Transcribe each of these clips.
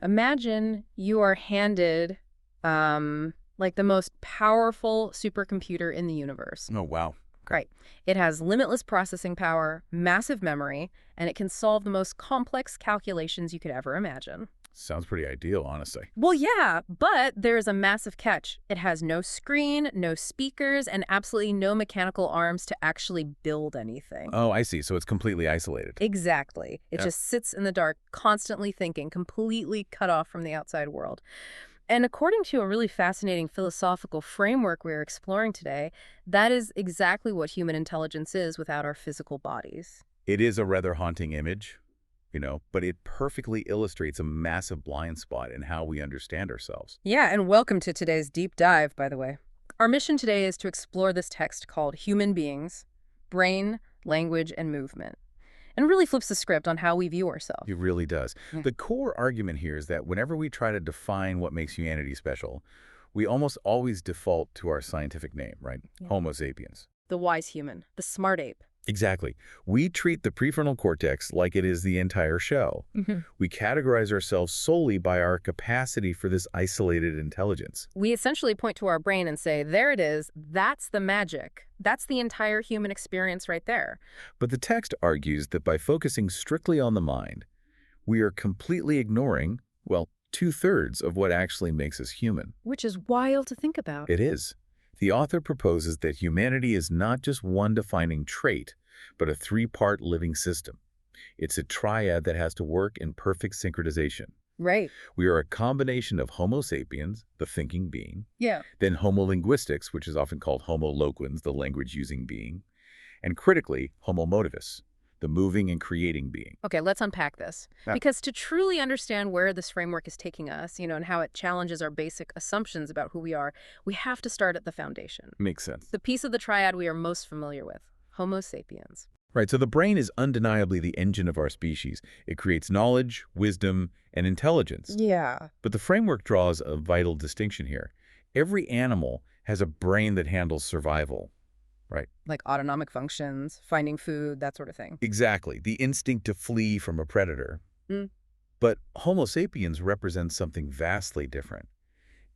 Imagine you are handed like the most powerful supercomputer in the universe. Oh, wow. Okay. Right. It has limitless processing power, massive memory, and it can solve the most complex calculations you could ever imagine. Sounds pretty ideal, honestly. Well, yeah, but there's a massive catch. It has no screen, no speakers, and absolutely no mechanical arms to actually build anything. Oh, I see. So it's completely isolated. Exactly. It Yeah. just sits in the dark, constantly thinking, completely cut off from the outside world. And according to a really fascinating philosophical framework we're exploring today, that is exactly what human intelligence is without our physical bodies. It is a rather haunting image, but it perfectly illustrates a massive blind spot in how we understand ourselves. Yeah, and welcome to today's deep dive, by the way. Our mission today is to explore this text called Human Beings, Brain, Language, and Movement, and really flips the script on how we view ourselves. It really does. Yeah. The core argument here is that whenever we try to define what makes humanity special, we almost always default to our scientific name, right? Yeah. Homo sapiens. The wise human, the smart ape. Exactly. We treat the prefrontal cortex like it is the entire show. We categorize ourselves solely by our capacity for this isolated intelligence. We essentially point to our brain and say, there it is, that's the magic. That's the entire human experience right there. But the text argues that by focusing strictly on the mind, we are completely ignoring, well, 2/3 of what actually makes us human. Which is wild to think about. It is. The author proposes that humanity is not just one defining trait, but a three-part living system. It's a triad that has to work in perfect synchronization. Right. We are a combination of Homo sapiens, the thinking being, Yeah. then Homo linguistics, which is often called Homo loquens, the language-using being, and critically, Homo motivus, the moving and creating being. Okay, let's unpack this. Yeah. Because to truly understand where this framework is taking us, and how it challenges our basic assumptions about who we are, we have to start at the foundation. Makes sense. The piece of the triad we are most familiar with, Homo sapiens. Right, so the brain is undeniably the engine of our species. It creates knowledge, wisdom, and intelligence. Yeah. But the framework draws a vital distinction here. Every animal has a brain that handles survival, right? Like autonomic functions, finding food, that sort of thing. Exactly, the instinct to flee from a predator. Mm. But Homo sapiens represents something vastly different.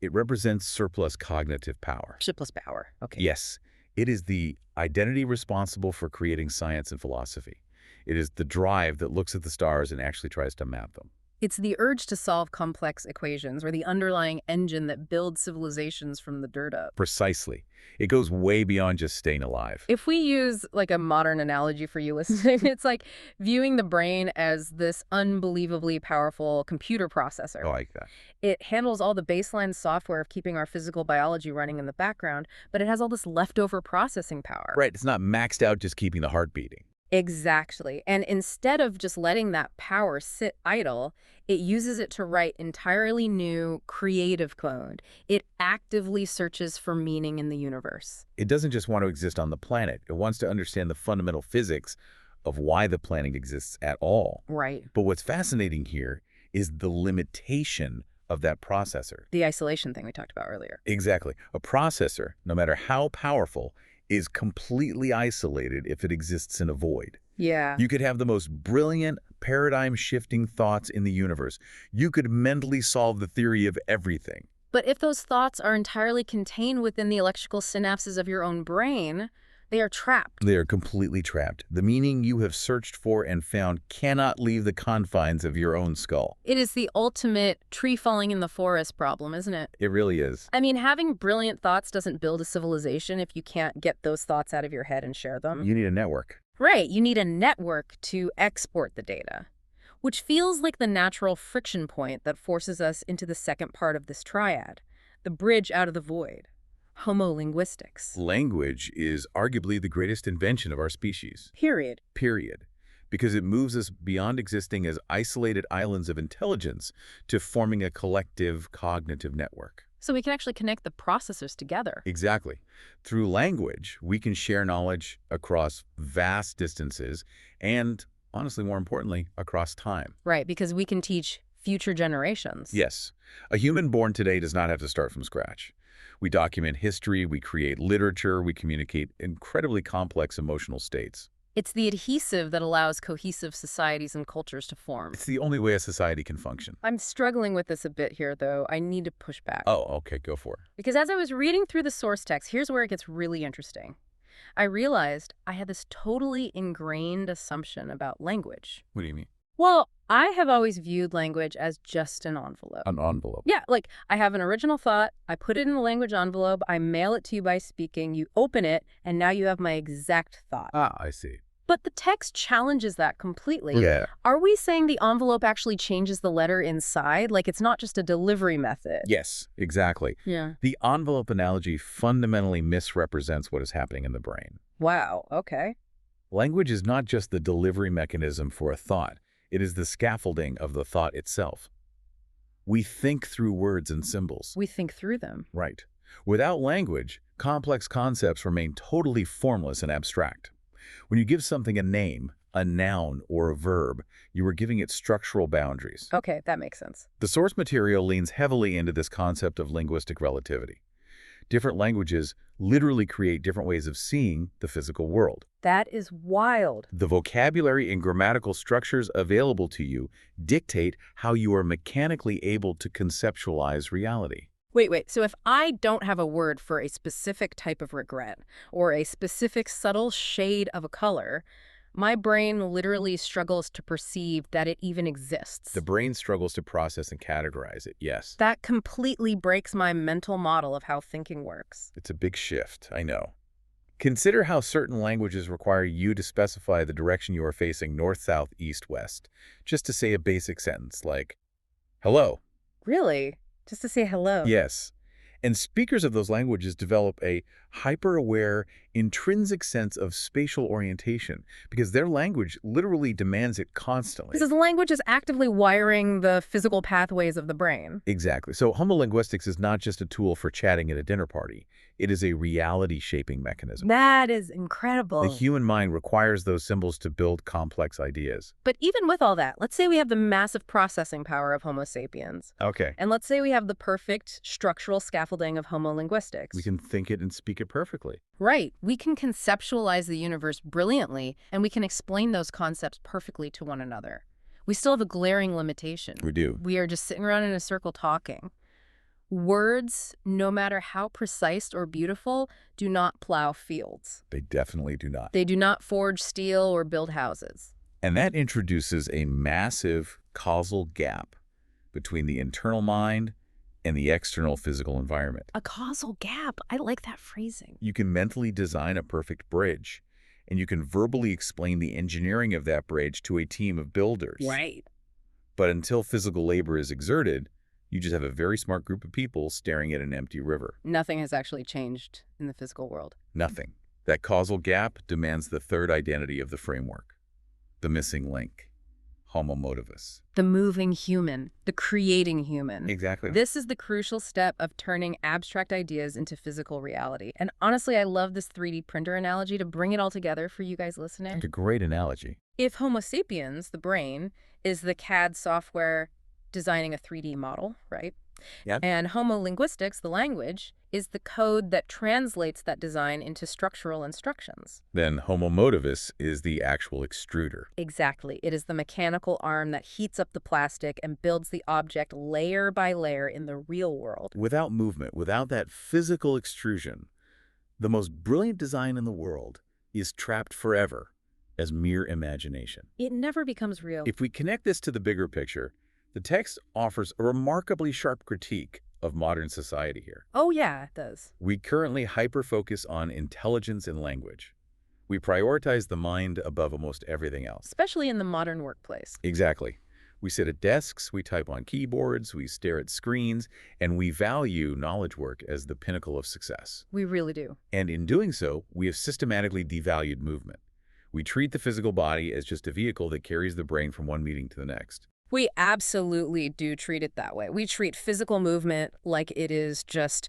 It represents surplus cognitive power. Shipless power. Okay. Yes, it is the identity responsible for creating science and philosophy. It is the drive that looks at the stars and actually tries to map them. It's the urge to solve complex equations, or the underlying engine that builds civilizations from the dirt up. Precisely. It goes way beyond just staying alive. If we use like a modern analogy for you listening, it's like viewing the brain as this unbelievably powerful computer processor. I like that. It handles all the baseline software of keeping our physical biology running in the background, but it has all this leftover processing power. Right, it's not maxed out just keeping the heart beating. Exactly. And instead of just letting that power sit idle, it uses it to write entirely new, creative code. It actively searches for meaning in the universe. It doesn't just want to exist on the planet. It wants to understand the fundamental physics of why the planet exists at all. Right. But what's fascinating here is the limitation of that processor. The isolation thing we talked about earlier. Exactly. A processor, no matter how powerful, is completely isolated if it exists in a void. Yeah. You could have the most brilliant, paradigm-shifting thoughts in the universe. You could mentally solve the theory of everything. But if those thoughts are entirely contained within the electrical synapses of your own brain, they are trapped. They are completely trapped. The meaning you have searched for and found cannot leave the confines of your own skull. It is the ultimate tree falling in the forest problem, isn't it? It really is. I mean, having brilliant thoughts doesn't build a civilization if you can't get those thoughts out of your head and share them. You need a network. Right, you need a network to export the data, which feels like the natural friction point that forces us into the second part of this triad, the bridge out of the void. Homo linguistics. Language is arguably the greatest invention of our species. Period. Period. Because it moves us beyond existing as isolated islands of intelligence to forming a collective cognitive network. So we can actually connect the processors together. Exactly. Through language, we can share knowledge across vast distances and, honestly, more importantly, across time. Right, because we can teach future generations. Yes. A human born today does not have to start from scratch. We document history, we create literature, we communicate incredibly complex emotional states. It's the adhesive that allows cohesive societies and cultures to form. It's the only way a society can function. I'm struggling with this a bit here, though. I need to push back. Oh, okay, go for it. Because as I was reading through the source text, here's where it gets really interesting. I realized I had this totally ingrained assumption about language. What do you mean? Well, I have always viewed language as just an envelope. An envelope. Yeah, like I have an original thought, I put it in a language envelope, I mail it to you by speaking, you open it, and now you have my exact thought. Ah, I see. But the text challenges that completely. Yeah. Are we saying the envelope actually changes the letter inside? Like it's not just a delivery method? Yes, exactly. Yeah. The envelope analogy fundamentally misrepresents what is happening in the brain. Wow, okay. Language is not just the delivery mechanism for a thought. It is the scaffolding of the thought itself. We think through words and symbols. We think through them. Right. Without language, complex concepts remain totally formless and abstract. When you give something a name, a noun, or a verb, you are giving it structural boundaries. Okay, that makes sense. The source material leans heavily into this concept of linguistic relativity. Different languages literally create different ways of seeing the physical world. That is wild. The vocabulary and grammatical structures available to you dictate how you are mechanically able to conceptualize reality. Wait. So if I don't have a word for a specific type of regret or a specific subtle shade of a color, my brain literally struggles to perceive that it even exists. The brain struggles to process and categorize it, yes. That completely breaks my mental model of how thinking works. It's a big shift, I know. Consider how certain languages require you to specify the direction you are facing north, south, east, west, just to say a basic sentence like, hello. Really? Just to say hello? Yes. And speakers of those languages develop a hyper-aware, intrinsic sense of spatial orientation because their language literally demands it constantly. Because the language is actively wiring the physical pathways of the brain. Exactly. So homolinguistics is not just a tool for chatting at a dinner party. It is a reality-shaping mechanism. That is incredible. The human mind requires those symbols to build complex ideas. But even with all that, let's say we have the massive processing power of Homo sapiens. Okay. And let's say we have the perfect structural scaffolding of homolinguistics. We can think it and speak it perfectly. Right. We can conceptualize the universe brilliantly, and we can explain those concepts perfectly to one another. We still have a glaring limitation. We do. We are just sitting around in a circle talking. Words, no matter how precise or beautiful, do not plow fields. They definitely do not. They do not forge steel or build houses. And that introduces a massive causal gap between the internal mind and the external physical environment. A causal gap. I like that phrasing. You can mentally design a perfect bridge, and you can verbally explain the engineering of that bridge to a team of builders. Right. But until physical labor is exerted, you just have a very smart group of people staring at an empty river. Nothing has actually changed in the physical world. Nothing. That causal gap demands the third identity of the framework, the missing link, Homo motivus. The moving human, the creating human. Exactly. This is the crucial step of turning abstract ideas into physical reality. And honestly, I love this 3D printer analogy to bring it all together for you guys listening. It's a great analogy. If Homo sapiens, the brain, is the CAD software designing a 3D model, right? Yep. And Homo linguistics, the language, is the code that translates that design into structural instructions. Then Homo motivus is the actual extruder. Exactly. It is the mechanical arm that heats up the plastic and builds the object layer by layer in the real world. Without movement, without that physical extrusion, the most brilliant design in the world is trapped forever as mere imagination. It never becomes real. If we connect this to the bigger picture, the text offers a remarkably sharp critique of modern society here. Oh yeah, it does. We currently hyper-focus on intelligence and language. We prioritize the mind above almost everything else. Especially in the modern workplace. Exactly. We sit at desks, we type on keyboards, we stare at screens, and we value knowledge work as the pinnacle of success. We really do. And in doing so, we have systematically devalued movement. We treat the physical body as just a vehicle that carries the brain from one meeting to the next. We absolutely do treat it that way. We treat physical movement like it is just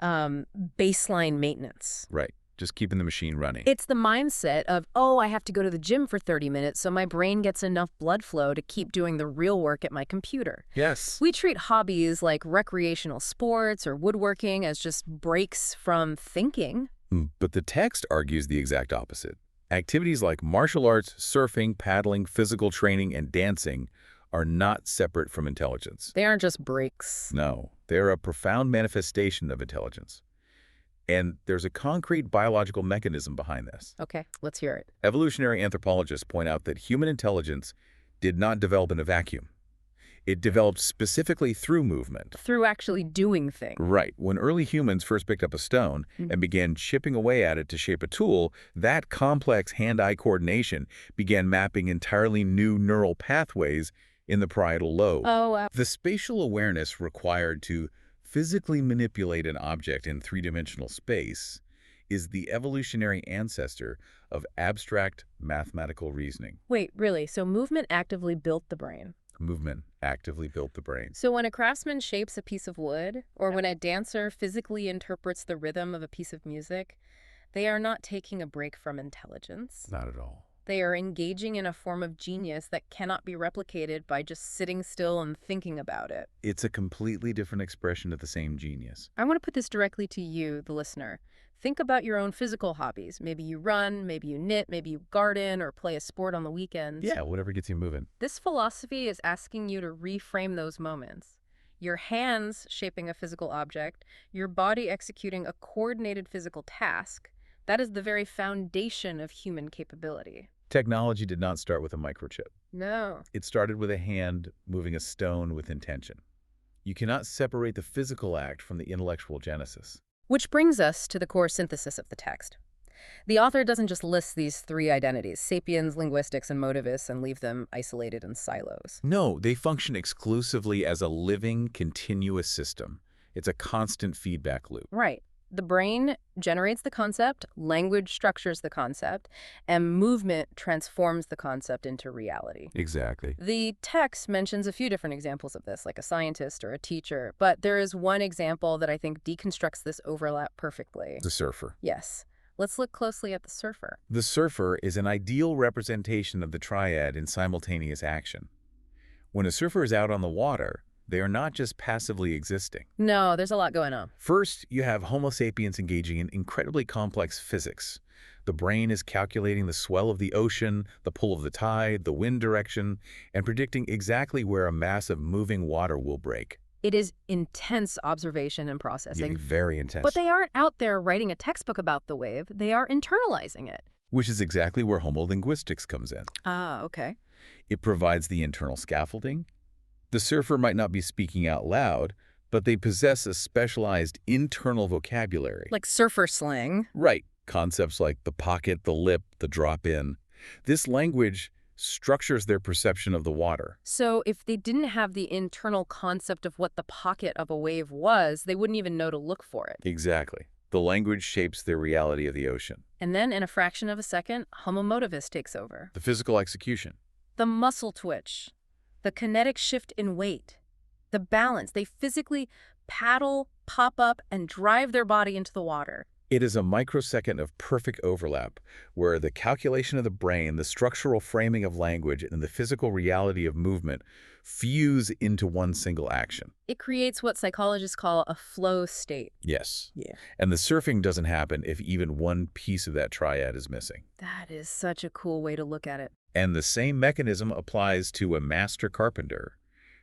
baseline maintenance. Right. Just keeping the machine running. It's the mindset of, oh, I have to go to the gym for 30 minutes so my brain gets enough blood flow to keep doing the real work at my computer. Yes. We treat hobbies like recreational sports or woodworking as just breaks from thinking. But the text argues the exact opposite. Activities like martial arts, surfing, paddling, physical training, and dancing are not separate from intelligence. They aren't just breaks. No, they're a profound manifestation of intelligence. And there's a concrete biological mechanism behind this. Okay, let's hear it. Evolutionary anthropologists point out that human intelligence did not develop in a vacuum. It developed specifically through movement. Through actually doing things. Right. When early humans first picked up a stone and began chipping away at it to shape a tool, that complex hand-eye coordination began mapping entirely new neural pathways in the parietal lobe. Oh, wow. The spatial awareness required to physically manipulate an object in three-dimensional space is the evolutionary ancestor of abstract mathematical reasoning. Wait, really? So movement actively built the brain? Movement actively built the brain. So when a craftsman shapes a piece of wood, or when a dancer physically interprets the rhythm of a piece of music, they are not taking a break from intelligence. Not at all. They are engaging in a form of genius that cannot be replicated by just sitting still and thinking about it. It's a completely different expression of the same genius. I want to put this directly to you, the listener. Think about your own physical hobbies. Maybe you run, maybe you knit, maybe you garden or play a sport on the weekends. Yeah, whatever gets you moving. This philosophy is asking you to reframe those moments. Your hands shaping a physical object, your body executing a coordinated physical task. That is the very foundation of human capability. Technology did not start with a microchip. No. It started with a hand moving a stone with intention. You cannot separate the physical act from the intellectual genesis. Which brings us to the core synthesis of the text. The author doesn't just list these three identities, sapiens, linguistics, and motivus, and leave them isolated in silos. No, they function exclusively as a living, continuous system. It's a constant feedback loop. Right. The brain generates the concept, language structures the concept, and movement transforms the concept into reality. Exactly. The text mentions a few different examples of this, like a scientist or a teacher, but there is one example that I think deconstructs this overlap perfectly. The surfer. Yes. Let's look closely at the surfer. The surfer is an ideal representation of the triad in simultaneous action. When a surfer is out on the water, they are not just passively existing. No, there's a lot going on. First, you have Homo sapiens engaging in incredibly complex physics. The brain is calculating the swell of the ocean, the pull of the tide, the wind direction, and predicting exactly where a mass of moving water will break. It is intense observation and processing. Very intense. But they aren't out there writing a textbook about the wave. They are internalizing it. Which is exactly where Homo linguistics comes in. Ah, okay. It provides the internal scaffolding. The surfer might not be speaking out loud, but they possess a specialized internal vocabulary. Like surfer slang. Right. Concepts like the pocket, the lip, the drop-in. This language structures their perception of the water. So if they didn't have the internal concept of what the pocket of a wave was, they wouldn't even know to look for it. Exactly. The language shapes their reality of the ocean. And then in a fraction of a second, Homo motivus takes over. The physical execution. The muscle twitch, the kinetic shift in weight, the balance. They physically paddle, pop up, and drive their body into the water. It is a microsecond of perfect overlap, where the calculation of the brain, the structural framing of language, and the physical reality of movement fuse into one single action. It creates what psychologists call a flow state. Yes. Yeah. And the surfing doesn't happen if even one piece of that triad is missing. That is such a cool way to look at it. And the same mechanism applies to a master carpenter,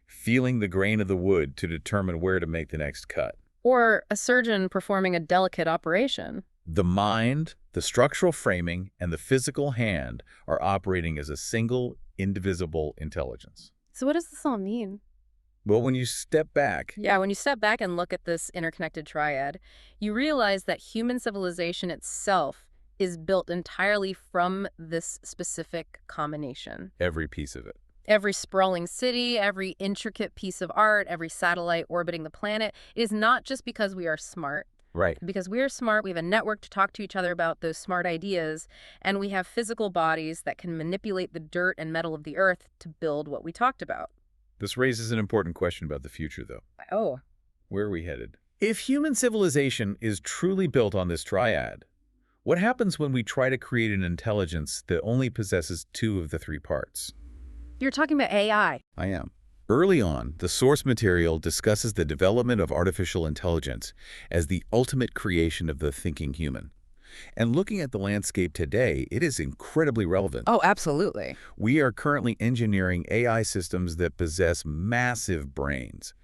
feeling the grain of the wood to determine where to make the next cut. Or a surgeon performing a delicate operation. The mind, the structural framing, and the physical hand are operating as a single, indivisible intelligence. So what does this all mean? Well, when you step back... Yeah, when you step back and look at this interconnected triad, you realize that human civilization itself is built entirely from this specific combination. Every piece of it. Every sprawling city, every intricate piece of art, every satellite orbiting the planet, it is not just because we are smart. Right. Because we are smart, we have a network to talk to each other about those smart ideas, and we have physical bodies that can manipulate the dirt and metal of the earth to build what we talked about. This raises an important question about the future, though. Oh. Where are we headed? If human civilization is truly built on this triad, what happens when we try to create an intelligence that only possesses two of the three parts? You're talking about AI. I am. Early on, the source material discusses the development of artificial intelligence as the ultimate creation of the thinking human. And looking at the landscape today, it is incredibly relevant. Oh, absolutely. We are currently engineering AI systems that possess massive brains.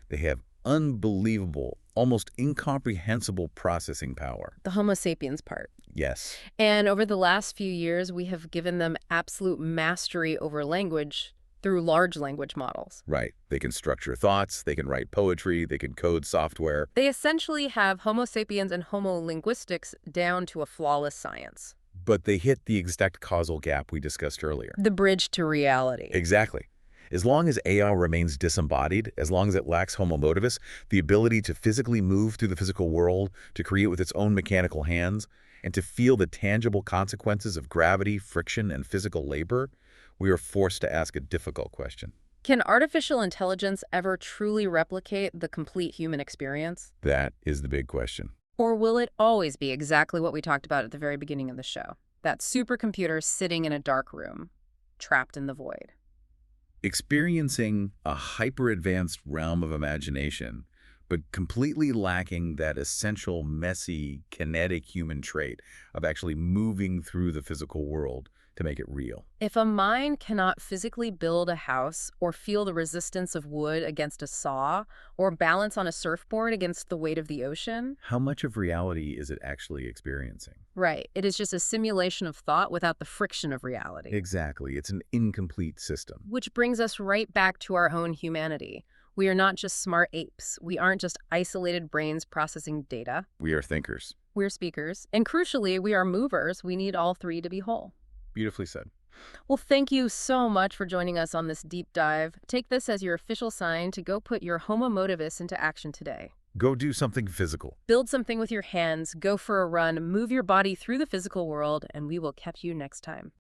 They have unbelievable, almost incomprehensible processing power. The Homo sapiens part. Yes, And over the last few years, we have given them absolute mastery over language through large language models. right. They can structure thoughts, they can write poetry, they can code software. They essentially have Homo sapiens and Homo linguistics down to a flawless science. But they hit the exact causal gap we discussed earlier. The bridge to reality. Exactly. As long as AI remains disembodied, as long as it lacks homo motivus, the ability to physically move through the physical world, to create with its own mechanical hands, and to feel the tangible consequences of gravity, friction, and physical labor, we are forced to ask a difficult question. Can artificial intelligence ever truly replicate the complete human experience? That is the big question. Or will it always be exactly what we talked about at the very beginning of the show? That supercomputer sitting in a dark room, trapped in the void. Experiencing a hyper-advanced realm of imagination, but completely lacking that essential, messy, kinetic human trait of actually moving through the physical world to make it real. If a mind cannot physically build a house or feel the resistance of wood against a saw or balance on a surfboard against the weight of the ocean, How much of reality is it actually experiencing? right, it is just a simulation of thought without the friction of reality. Exactly. It's an incomplete system. Which brings us right back to our own humanity. We are not just smart apes. We aren't just isolated brains processing data. We are thinkers. We're speakers. And crucially, we are movers. We need all three to be whole. Beautifully said. Well, thank you so much for joining us on this deep dive. Take this as your official sign to go put your Homo motivus into action today. Go do something physical. Build something with your hands, go for a run, move your body through the physical world, and we will catch you next time.